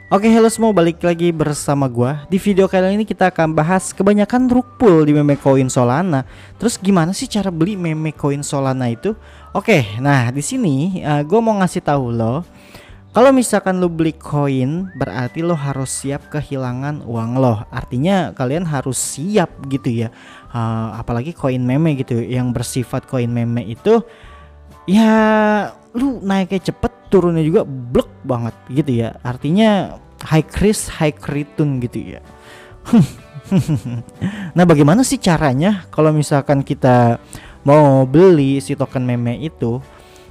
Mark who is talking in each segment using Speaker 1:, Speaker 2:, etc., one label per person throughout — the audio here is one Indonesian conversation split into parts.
Speaker 1: Oke, halo semua, balik lagi bersama gua. Di video kali ini kita akan bahas kebanyakan rug pull di meme koin Solana. Terus gimana sih cara beli meme koin Solana itu? Oke, nah di sini gua mau ngasih tahu lo, kalau misalkan lo beli koin berarti lo harus siap kehilangan uang lo. Artinya kalian harus siap gitu ya. Apalagi koin meme gitu yang bersifat koin meme itu ya lu naiknya cepet, turunnya juga blek banget gitu ya. Artinya high risk high return gitu ya. Nah, bagaimana sih caranya kalau misalkan kita mau beli si token meme itu?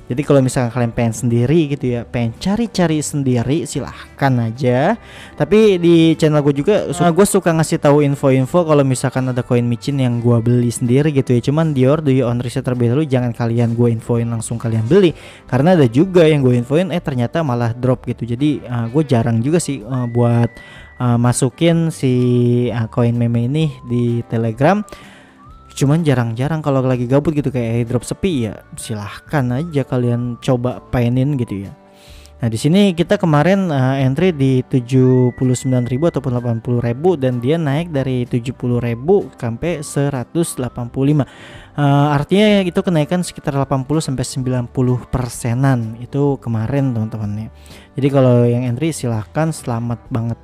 Speaker 1: Jadi kalau misalkan kalian pengen sendiri gitu ya, pengen cari-cari sendiri, silahkan aja. Tapi di channel gue juga gue suka ngasih tahu info-info kalau misalkan ada koin micin yang gue beli sendiri gitu ya. Cuman do your own research terlebih dahulu, jangan kalian gue infoin langsung kalian beli. Karena ada juga yang gue infoin ternyata malah drop gitu. Jadi gue jarang juga sih buat masukin si koin meme ini di Telegram. Cuman jarang-jarang kalau lagi gabut gitu kayak airdrop sepi ya, silahkan aja kalian coba painin gitu ya. Nah di sini kita kemarin entry di 79.000 ataupun 80.000 dan dia naik dari 70.000 sampai 185. Artinya itu kenaikan sekitar 80 sampai 90%-an itu kemarin teman-teman ya. Jadi kalau yang entry silahkan, selamat banget.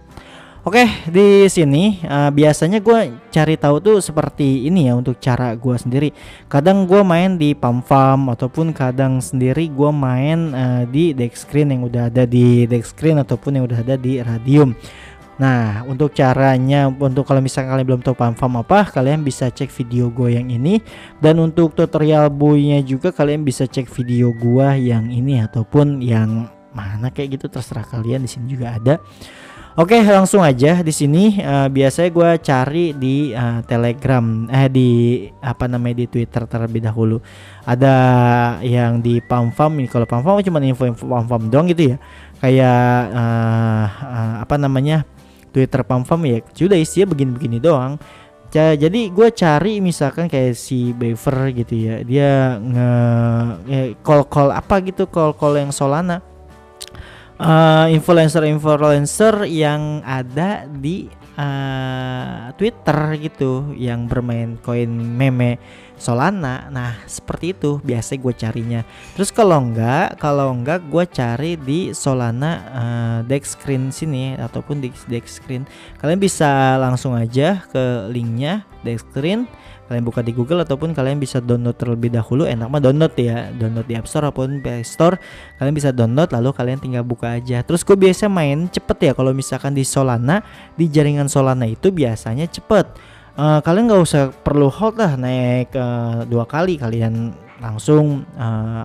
Speaker 1: Oke, di sini biasanya gue cari tahu tuh seperti ini ya untuk cara gue sendiri. Kadang gue main di pump farm ataupun kadang sendiri gue main di dex screen yang udah ada di dex screen ataupun yang udah ada di Radium. Nah, untuk caranya, untuk kalau misalnya kalian belum tahu pump farm apa, kalian bisa cek video gue yang ini. Dan untuk tutorial buy-nya juga kalian bisa cek video gue yang ini ataupun yang mana kayak gitu, terserah kalian. Di sini juga ada. Oke, langsung aja di sini biasanya gue cari di Telegram, di apa namanya, di Twitter terlebih dahulu. Ada yang di pump farm. Kalau pump farm cuma info-info pump farm doang gitu ya. Kayak apa namanya, Twitter pump farm ya sudah isinya begini-begini doang. Jadi gue cari misalkan kayak si Beaver gitu ya, dia call apa gitu, call yang Solana. Influencer yang ada di Twitter gitu yang bermain koin meme Solana. Nah seperti itu biasa gue carinya. Terus kalau enggak gue cari di Solana dex screen sini ataupun di dex screen. Kalian bisa langsung aja ke linknya dex screen, kalian buka di Google ataupun kalian bisa download terlebih dahulu. Enak mah download ya, download di App Store ataupun Play Store. Kalian bisa download lalu kalian tinggal buka aja. Terus gue biasa main cepet ya kalau misalkan di Solana, di jaringan Solana itu biasanya cepet. Kalian nggak usah perlu hold lah, naik 2 kali kalian langsung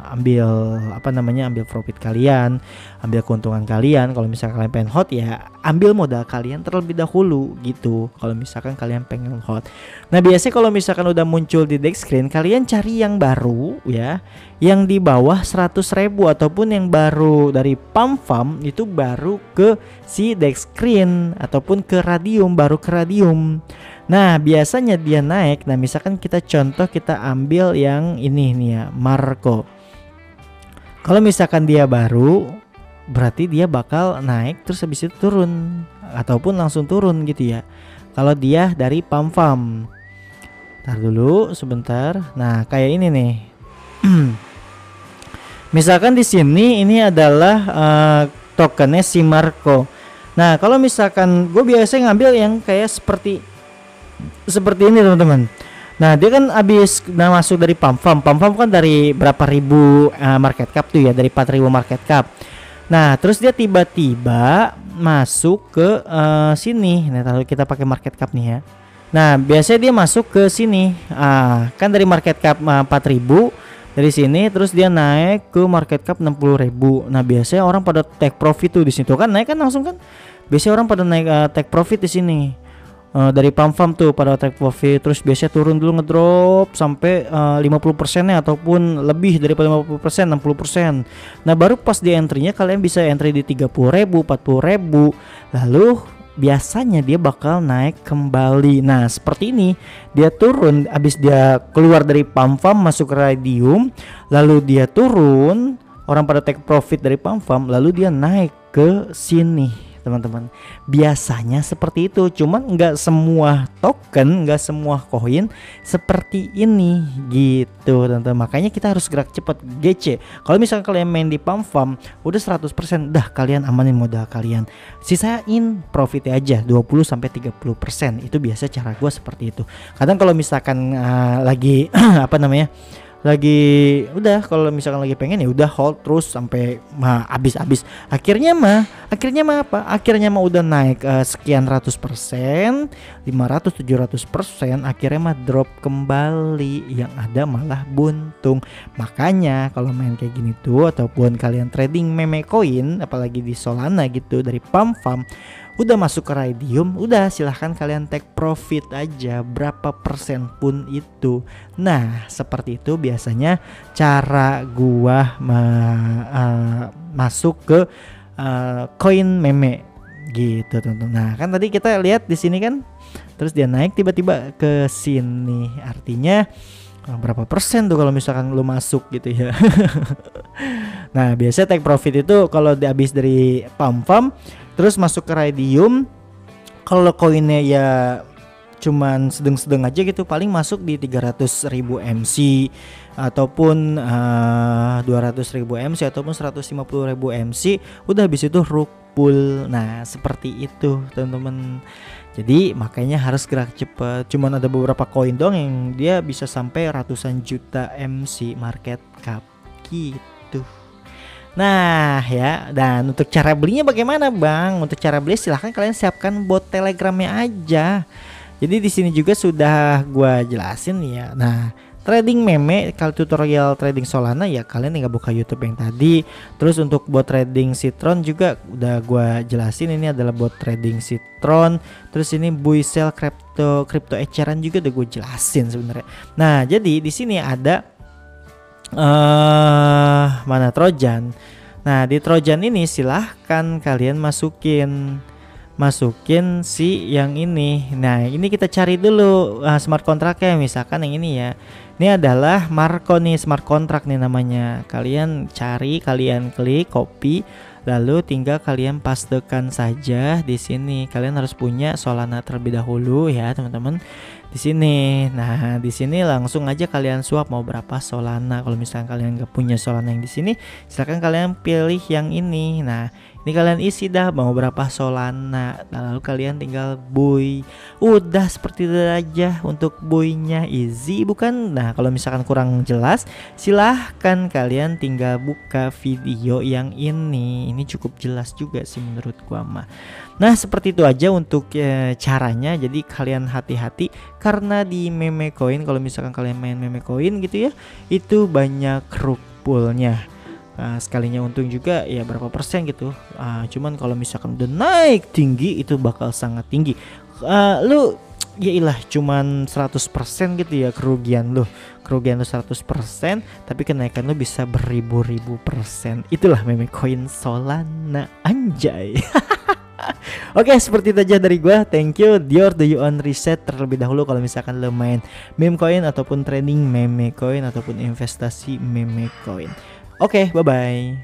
Speaker 1: ambil apa namanya, ambil profit kalian, ambil keuntungan kalian. Kalau misalkan kalian pengen hot ya ambil modal kalian terlebih dahulu gitu, kalau misalkan kalian pengen hot. Nah biasanya kalau misalkan udah muncul di dex screen, kalian cari yang baru ya, yang di bawah 100.000 ataupun yang baru dari pump farm itu baru ke si dex screen ataupun ke Radium, baru ke Radium. Nah biasanya dia naik. Nah misalkan kita contoh, kita ambil yang ini nih ya, Marco. Kalau misalkan dia baru berarti dia bakal naik terus habis itu turun ataupun langsung turun gitu ya. Kalau dia dari pump farm. Ntar dulu sebentar. Nah kayak ini nih. Misalkan di sini ini adalah tokennya si Marco. Nah kalau misalkan gue biasanya ngambil yang kayak seperti ini teman-teman. Nah dia kan habis masuk dari pump farm kan dari berapa ribu market cap tuh ya, dari 4.000 market cap. Nah terus dia tiba-tiba masuk ke sini. Nah lalu kita pakai market cap nih ya. Nah biasanya dia masuk ke sini, kan dari market cap 4.000 dari sini, terus dia naik ke market cap 60.000. Nah biasanya orang pada take profit tuh di situ kan, naik kan langsung kan. Biasanya orang pada naik take profit di sini. Dari pump farm tuh pada take profit, terus biasanya turun dulu ngedrop sampai 50%-nya ataupun lebih daripada 50%, 60%. Nah baru pas di entry-nya kalian bisa entry di 30.000, 40.000, lalu biasanya dia bakal naik kembali. Nah seperti ini, dia turun habis dia keluar dari pump farm masuk ke Radium, lalu dia turun, orang pada take profit dari pump farm, lalu dia naik ke sini teman-teman. Biasanya seperti itu, cuman nggak semua token, nggak semua koin seperti ini gitu teman-teman. Makanya kita harus gerak cepat GC. Kalau misalnya kalian main di pump farm udah 100%, dah kalian amanin modal kalian, sisain profitnya aja 20-30%. Itu biasa cara gue seperti itu. Kadang kalau misalkan lagi apa namanya, lagi udah, kalau misalkan lagi pengen ya udah hold terus sampai habis akhirnya mah apa, akhirnya mah udah naik sekian ratus persen, 500-700%, akhirnya mah drop kembali, yang ada malah buntung. Makanya kalau main kayak gini tuh, ataupun kalian trading meme coin apalagi di Solana gitu dari pump farm, udah masuk ke Raydium, udah silahkan kalian take profit aja, berapa persen pun itu. Nah seperti itu biasanya cara gua masuk ke koin meme gitu teman-teman. Nah kan tadi kita lihat di sini kan, terus dia naik tiba-tiba ke sini, artinya berapa persen tuh kalau misalkan lu masuk gitu ya. Nah biasanya take profit itu kalau habis dari pump farm terus masuk ke Raydium, kalau koinnya ya cuman sedang-sedang aja gitu, paling masuk di 300.000 MC ataupun 200.000 MC ataupun 150.000 MC, udah habis itu rug pull. Nah seperti itu teman-teman. Jadi makanya harus gerak cepat. Cuman ada beberapa koin dong yang dia bisa sampai ratusan juta MC market cap gitu. Nah ya, dan untuk cara belinya bagaimana Bang? Untuk cara beli silahkan kalian siapkan bot Telegramnya aja. Jadi di sini juga sudah gua jelasin ya. Nah trading meme, kalau tutorial trading Solana ya kalian tinggal buka YouTube yang tadi. Terus untuk bot trading Citron juga udah gua jelasin, ini adalah bot trading Citron. Terus ini buy sell crypto eceran juga udah gue jelasin sebenarnya. Nah jadi di sini ada mana Trojan. Nah di Trojan ini silahkan kalian masukin si yang ini. Nah ini kita cari dulu smart contractnya, misalkan yang ini ya. Ini adalah Marco nih, smart contract nih namanya. Kalian cari, kalian klik, copy, lalu tinggal kalian pastekan saja di sini. Kalian harus punya Solana terlebih dahulu ya teman-teman. Di sini. Nah, di sini langsung aja kalian swap mau berapa Solana. Kalau misalnya kalian nggak punya Solana yang di sini, silakan kalian pilih yang ini. Nah, ini kalian isi dah mau berapa Solana. Nah, lalu kalian tinggal buy. Udah seperti itu aja untuk buy-nya, easy bukan? Nah, kalau misalkan kurang jelas, silahkan kalian tinggal buka video yang ini. Ini cukup jelas juga sih menurut gua mah. Nah seperti itu aja untuk caranya. Jadi kalian hati-hati karena di meme coin, kalau misalkan kalian main meme coin gitu ya, itu banyak rug pullnya. Sekalinya untung juga ya berapa persen gitu. Cuman kalau misalkan udah naik tinggi itu bakal sangat tinggi. Lu ya ilah cuman 100% gitu ya kerugian lu 100%, tapi kenaikan lu bisa beribu-ribu persen. Itulah meme coin Solana, anjay. Oke, seperti itu aja dari gua. Thank you. Dior do you own riset terlebih dahulu kalau misalkan lo main meme coin ataupun trading meme coin ataupun investasi meme coin. Oke, bye bye.